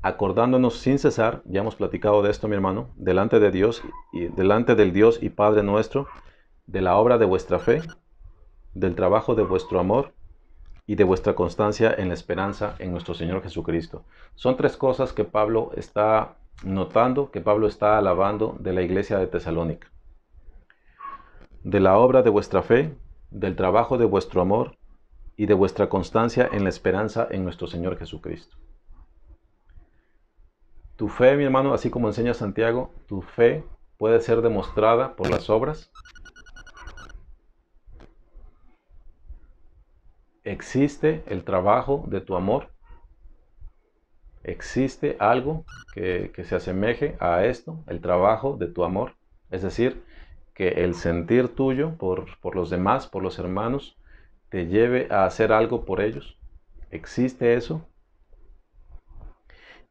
Speaker 2: acordándonos sin cesar, ya hemos platicado de esto, mi hermano, delante de Dios y delante del Dios y Padre nuestro, de la obra de vuestra fe, del trabajo de vuestro amor y de vuestra constancia en la esperanza en nuestro Señor Jesucristo. Son tres cosas que Pablo está notando, que Pablo está alabando de la iglesia de Tesalónica. De la obra de vuestra fe, del trabajo de vuestro amor y de vuestra constancia en la esperanza en nuestro Señor Jesucristo. Tu fe, mi hermano, así como enseña Santiago, tu fe puede ser demostrada por las obras. ¿Existe el trabajo de tu amor? ¿Existe algo que se asemeje a esto, el trabajo de tu amor? Es decir, que el sentir tuyo por los demás, por los hermanos, te lleve a hacer algo por ellos. ¿Existe eso?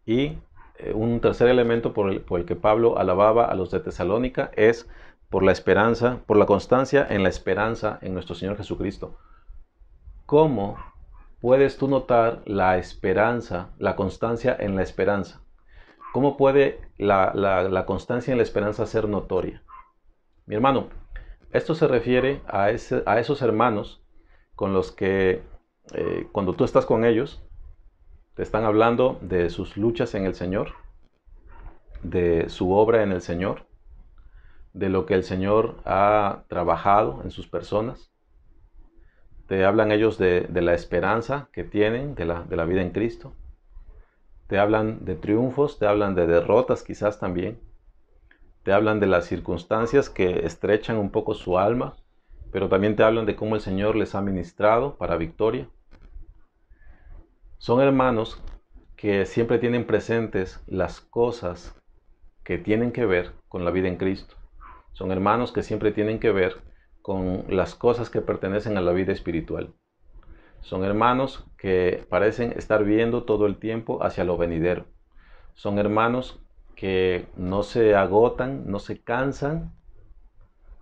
Speaker 2: Y un tercer elemento por el que Pablo alababa a los de Tesalónica es por la esperanza, por la constancia en la esperanza en nuestro Señor Jesucristo. ¿Cómo puedes tú notar la esperanza, la constancia en la esperanza? ¿Cómo puede la constancia en la esperanza ser notoria? Mi hermano, esto se refiere a esos hermanos con los que cuando tú estás con ellos, te están hablando de sus luchas en el Señor, de su obra en el Señor, de lo que el Señor ha trabajado en sus personas. Te hablan ellos de la esperanza que tienen, de la vida en Cristo. Te hablan de triunfos, te hablan de derrotas quizás también. Te hablan de las circunstancias que estrechan un poco su alma, pero también te hablan de cómo el Señor les ha ministrado para victoria. Son hermanos que siempre tienen presentes las cosas que tienen que ver con la vida en Cristo. Son hermanos que siempre tienen que ver con las cosas que pertenecen a la vida espiritual. Son hermanos que parecen estar viendo todo el tiempo hacia lo venidero. Son hermanos que no se agotan, no se cansan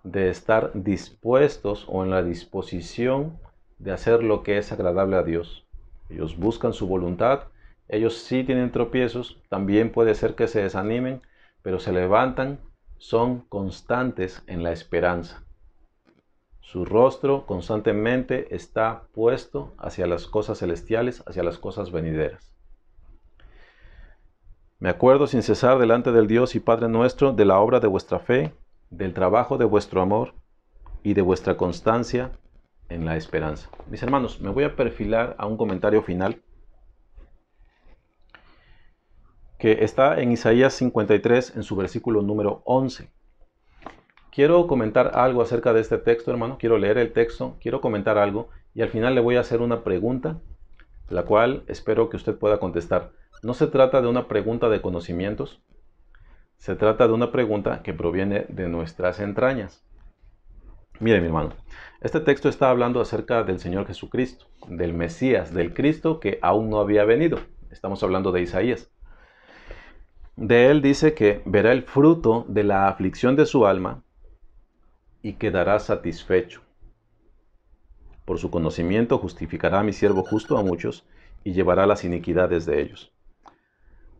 Speaker 2: de estar dispuestos o en la disposición de hacer lo que es agradable a Dios. Ellos buscan su voluntad, ellos sí tienen tropiezos, también puede ser que se desanimen, pero se levantan, son constantes en la esperanza. Su rostro constantemente está puesto hacia las cosas celestiales, hacia las cosas venideras. Me acuerdo sin cesar delante del Dios y Padre nuestro de la obra de vuestra fe, del trabajo de vuestro amor y de vuestra constancia en la esperanza. Mis hermanos, me voy a perfilar a un comentario final que está en Isaías 53 en su versículo número 11. Quiero comentar algo acerca de este texto, hermano. Quiero leer el texto, quiero comentar algo y al final le voy a hacer una pregunta, la cual espero que usted pueda contestar. No se trata de una pregunta de conocimientos, se trata de una pregunta que proviene de nuestras entrañas. Mire, mi hermano, este texto está hablando acerca del Señor Jesucristo, del Mesías, del Cristo que aún no había venido. Estamos hablando de Isaías. De él dice que verá el fruto de la aflicción de su alma y quedará satisfecho. Por su conocimiento justificará a mi siervo justo a muchos y llevará las iniquidades de ellos.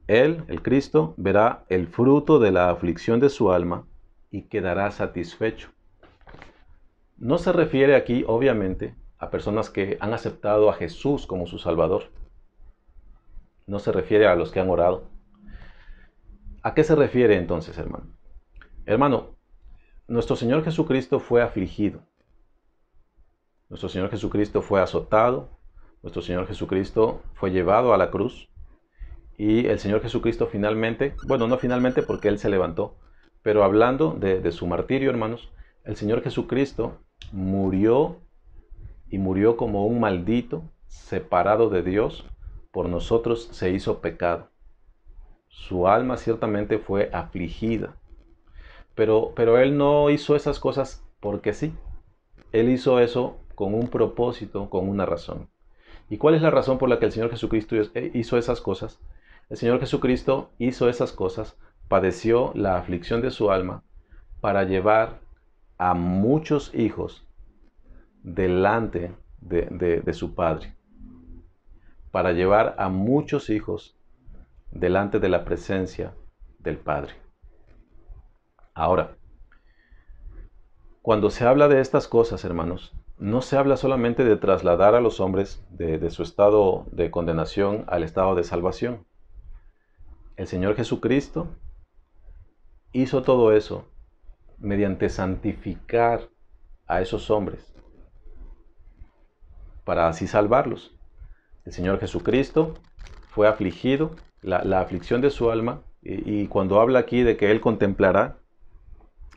Speaker 2: Él, el Cristo, verá el fruto de la aflicción de su alma y quedará satisfecho. No se refiere aquí, obviamente, a personas que han aceptado a Jesús como su Salvador. No se refiere a los que han orado. ¿A qué se refiere entonces, hermano? Hermano, nuestro Señor Jesucristo fue afligido. Nuestro Señor Jesucristo fue azotado. Nuestro Señor Jesucristo fue llevado a la cruz. Y el Señor Jesucristo finalmente, bueno, no finalmente porque Él se levantó, pero hablando de su martirio, hermanos, el Señor Jesucristo murió y murió como un maldito, separado de Dios, por nosotros se hizo pecado. Su alma ciertamente fue afligida, pero Él no hizo esas cosas porque sí. Él hizo eso con un propósito, con una razón. ¿Y cuál es la razón por la que el Señor Jesucristo hizo esas cosas? El Señor Jesucristo hizo esas cosas, padeció la aflicción de su alma para llevar a muchos hijos delante de su Padre, para llevar a muchos hijos delante de la presencia del Padre. Ahora, cuando se habla de estas cosas, hermanos, no se habla solamente de trasladar a los hombres de su estado de condenación al estado de salvación. El Señor Jesucristo hizo todo eso mediante santificar a esos hombres para así salvarlos. El Señor Jesucristo fue afligido, la aflicción de su alma, y cuando habla aquí de que Él contemplará,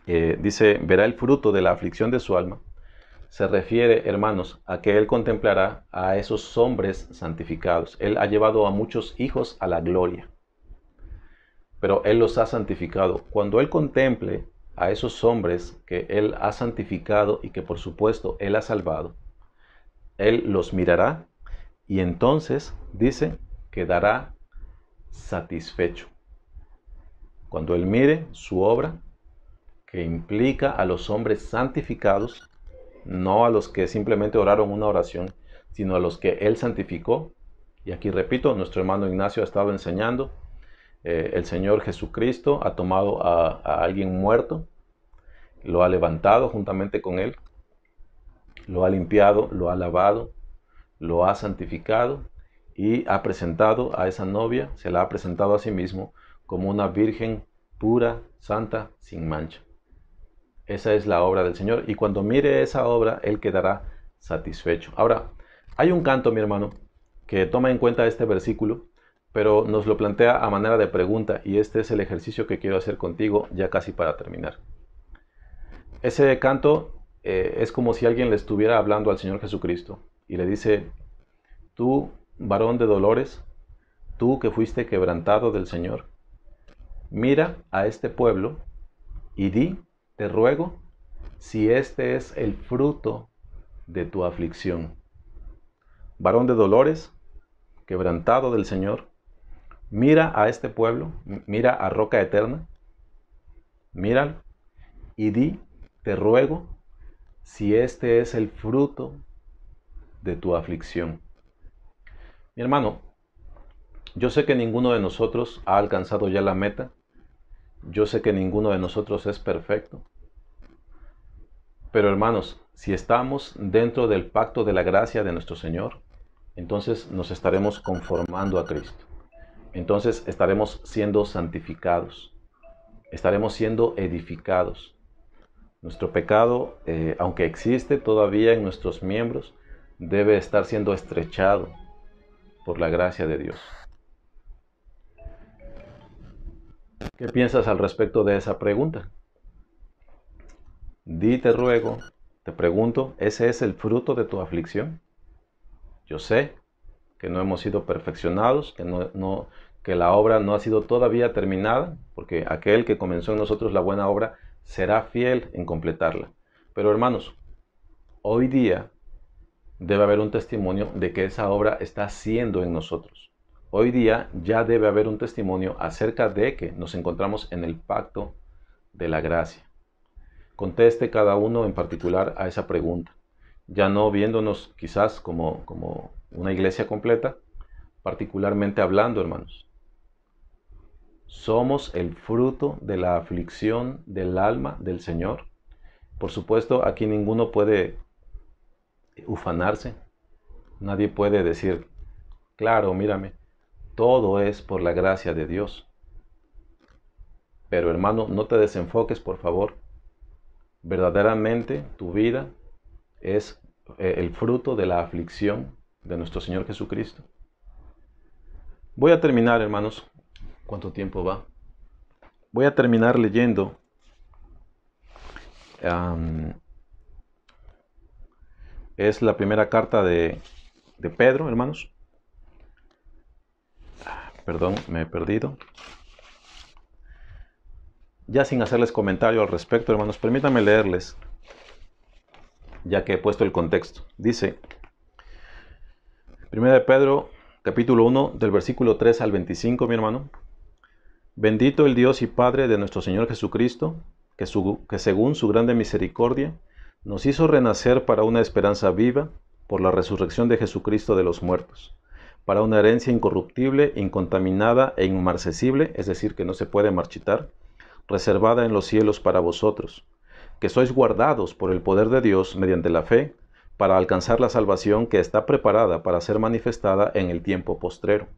Speaker 2: dice, verá el fruto de la aflicción de su alma, se refiere, hermanos, a que Él contemplará a esos hombres santificados. Él ha llevado a muchos hijos a la gloria, pero Él los ha santificado. Cuando Él contemple a esos hombres que Él ha santificado y que por supuesto Él ha salvado, Él los mirará y entonces dice, quedará satisfecho. Cuando Él mire su obra, que implica a los hombres santificados, no a los que simplemente oraron una oración, sino a los que Él santificó. Y aquí repito, nuestro hermano Ignacio ha estado enseñando, el Señor Jesucristo ha tomado a alguien muerto, lo ha levantado juntamente con Él, lo ha limpiado, lo ha lavado, lo ha santificado y ha presentado a esa novia, se la ha presentado a sí mismo como una virgen pura, santa, sin mancha. Esa es la obra del Señor, y cuando mire esa obra, Él quedará satisfecho. Ahora, hay un canto, mi hermano, que toma en cuenta este versículo, pero nos lo plantea a manera de pregunta, y este es el ejercicio que quiero hacer contigo ya casi para terminar. Ese canto es como si alguien le estuviera hablando al Señor Jesucristo y le dice, tú, varón de dolores, tú que fuiste quebrantado del Señor, mira a este pueblo y di, te ruego, si este es el fruto de tu aflicción. Varón de dolores, quebrantado del Señor, mira a este pueblo, mira a Roca Eterna, míralo y di, te ruego, si este es el fruto de tu aflicción. Mi hermano, yo sé que ninguno de nosotros ha alcanzado ya la meta. Yo sé que ninguno de nosotros es perfecto. Pero hermanos, si estamos dentro del pacto de la gracia de nuestro Señor, entonces nos estaremos conformando a Cristo. Entonces estaremos siendo santificados. Estaremos siendo edificados. Nuestro pecado, aunque existe todavía en nuestros miembros, debe estar siendo estrechado por la gracia de Dios. ¿Qué piensas al respecto de esa pregunta? Di, te ruego, te pregunto, ¿ese es el fruto de tu aflicción? Yo sé que no hemos sido perfeccionados, que la obra no ha sido todavía terminada, porque aquel que comenzó en nosotros la buena obra será fiel en completarla. Pero hermanos, hoy día debe haber un testimonio de que esa obra está siendo en nosotros. Hoy día ya debe haber un testimonio acerca de que nos encontramos en el pacto de la gracia. Conteste cada uno en particular a esa pregunta, ya no viéndonos quizás como una iglesia completa, particularmente hablando, hermanos. ¿Somos el fruto de la aflicción del alma del Señor? Por supuesto, aquí ninguno puede ufanarse, nadie puede decir, claro, mírame, todo es por la gracia de Dios. Pero hermano, no te desenfoques, por favor. Verdaderamente tu vida es el fruto de la aflicción de nuestro Señor Jesucristo. Voy a terminar, hermanos. ¿Cuánto tiempo va? Voy a terminar leyendo es la primera carta de Pedro, hermanos. Perdón, me he perdido. Ya sin hacerles comentario al respecto, hermanos, permítanme leerles, ya que he puesto el contexto. Dice, 1 de Pedro, capítulo 1, del versículo 3 al 25, mi hermano. Bendito el Dios y Padre de nuestro Señor Jesucristo, que según su grande misericordia, nos hizo renacer para una esperanza viva por la resurrección de Jesucristo de los muertos, para una herencia incorruptible, incontaminada e inmarcesible, es decir, que no se puede marchitar, reservada en los cielos para vosotros, que sois guardados por el poder de Dios mediante la fe, para alcanzar la salvación que está preparada para ser manifestada en el tiempo postrero,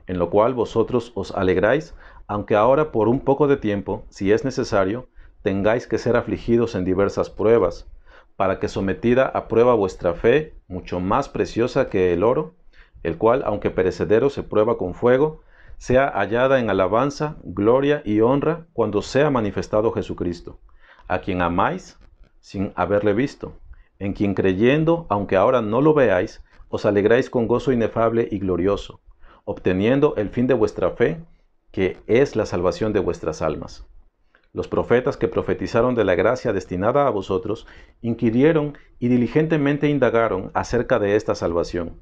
Speaker 2: en lo cual vosotros os alegráis, aunque ahora por un poco de tiempo, si es necesario, tengáis que ser afligidos en diversas pruebas, para que sometida a prueba vuestra fe, mucho más preciosa que el oro, el cual, aunque perecedero, se prueba con fuego, sea hallada en alabanza, gloria y honra cuando sea manifestado Jesucristo, a quien amáis sin haberle visto, en quien creyendo, aunque ahora no lo veáis, os alegráis con gozo inefable y glorioso, obteniendo el fin de vuestra fe, que es la salvación de vuestras almas. Los profetas que profetizaron de la gracia destinada a vosotros, inquirieron y diligentemente indagaron acerca de esta salvación,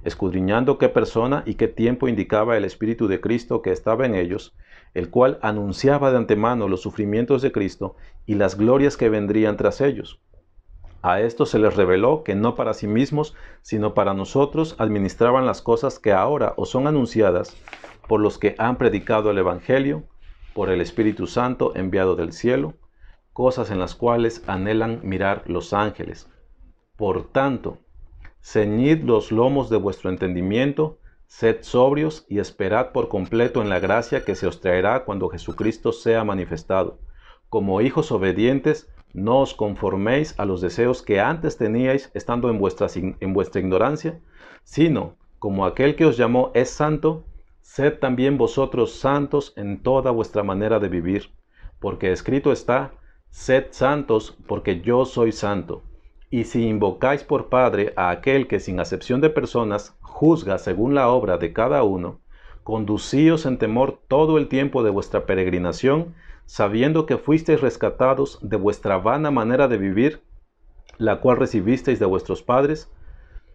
Speaker 2: escudriñando qué persona y qué tiempo indicaba el Espíritu de Cristo que estaba en ellos, el cual anunciaba de antemano los sufrimientos de Cristo y las glorias que vendrían tras ellos. A esto se les reveló que no para sí mismos, sino para nosotros administraban las cosas que ahora os son anunciadas por los que han predicado el Evangelio, por el Espíritu Santo enviado del cielo, cosas en las cuales anhelan mirar los ángeles. Por tanto, ceñid los lomos de vuestro entendimiento, sed sobrios y esperad por completo en la gracia que se os traerá cuando Jesucristo sea manifestado. Como hijos obedientes, no os conforméis a los deseos que antes teníais estando en vuestra ignorancia, sino, como aquel que os llamó es santo, sed también vosotros santos en toda vuestra manera de vivir, porque escrito está, sed santos porque yo soy santo. Y si invocáis por Padre a aquel que sin acepción de personas juzga según la obra de cada uno, conducíos en temor todo el tiempo de vuestra peregrinación, sabiendo que fuisteis rescatados de vuestra vana manera de vivir, la cual recibisteis de vuestros padres,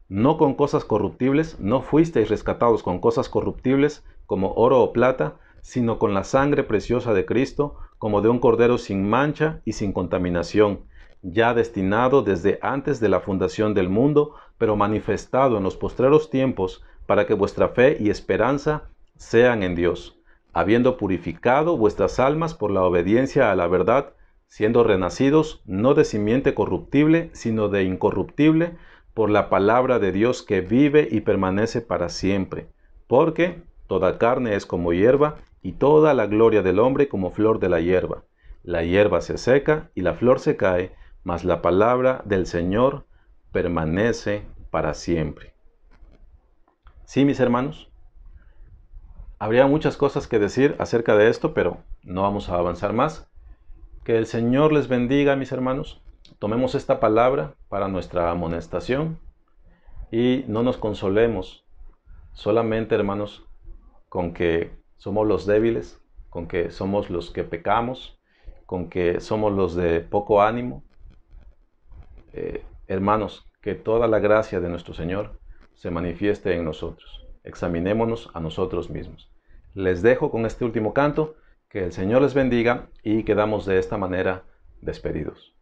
Speaker 2: no con cosas corruptibles, no fuisteis rescatados con cosas corruptibles como oro o plata, sino con la sangre preciosa de Cristo, como de un cordero sin mancha y sin contaminación, ya destinado desde antes de la fundación del mundo, pero manifestado en los postreros tiempos, para que vuestra fe y esperanza sean en Dios, habiendo purificado vuestras almas por la obediencia a la verdad, siendo renacidos no de simiente corruptible, sino de incorruptible, por la palabra de Dios que vive y permanece para siempre. Porque toda carne es como hierba, y toda la gloria del hombre como flor de la hierba. La hierba se seca y la flor se cae, mas la palabra del Señor permanece para siempre. Sí, mis hermanos, habría muchas cosas que decir acerca de esto, pero no vamos a avanzar más. Que el Señor les bendiga, mis hermanos. Tomemos esta palabra para nuestra amonestación y no nos consolemos solamente, hermanos, con que somos los débiles, con que somos los que pecamos, con que somos los de poco ánimo. Hermanos, que toda la gracia de nuestro Señor se manifieste en nosotros. Examinémonos a nosotros mismos. Les dejo con este último canto. Que el Señor les bendiga y quedamos de esta manera despedidos.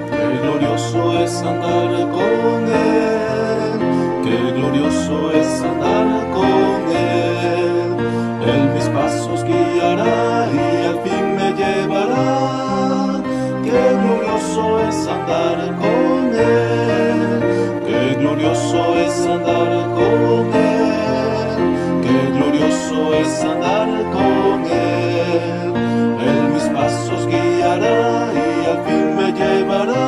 Speaker 1: Qué glorioso es andar con Él, qué glorioso es andar con Él. Él mis pasos guiará y al fin me llevará. Qué glorioso es andar con Él, qué glorioso es andar con Él, qué glorioso es andar con Él. Él mis pasos guiará y al fin me llevará.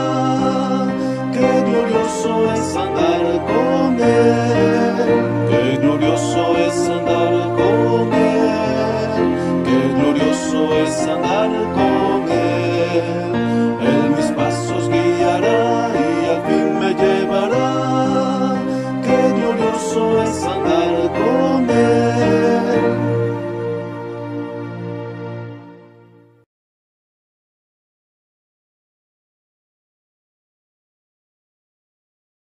Speaker 1: Qué glorioso es andar